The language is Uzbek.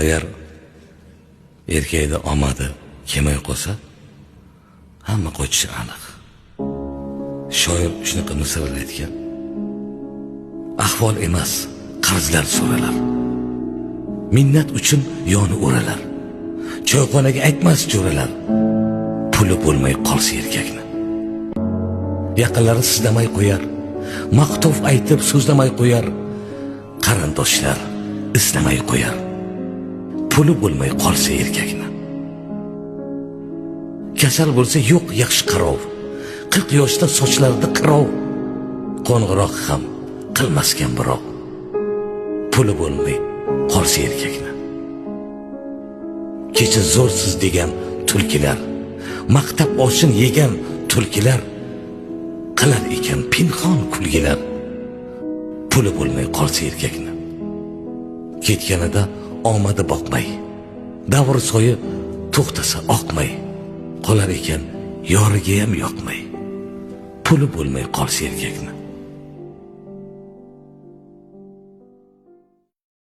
agar erkakda omadi kelmay qolsa, hamma qochishi aniq. Shoir shunaqa misollar aytgan. Ahvol emas, qarzlar so'ralar. Minnat uchun yoni o'ralar. Choyxonaga aytmas jo'ralar. Puli bo'lmay qolsa erkakni. Yaqinlari sizlamay qo'yar. Maqtov aytib so'zlamay qo'yar. Qarindoshlar islamay qo'yar. Puli bo'lmay qolsa erkakni. Kasal bo'lsa yo'q yaxshi qarov. 40 yoshda sochlarida qirov. Qo'ng'iroq ham qilmaskan birov. Puli bo'lmay qolsa erkakni. Kecha zo'rsiz degan tulkilar, maqtab oshin yegan tulkilar qilar ekan pinhon kulgilar. Puli bo'lmay qolsa erkakni. Ketganida omadi boqmay, davr so'yi to'xtasa oqmay, qolar ekan yoriga ham yoqmay. Puli bo'lmay qolsa erkakni.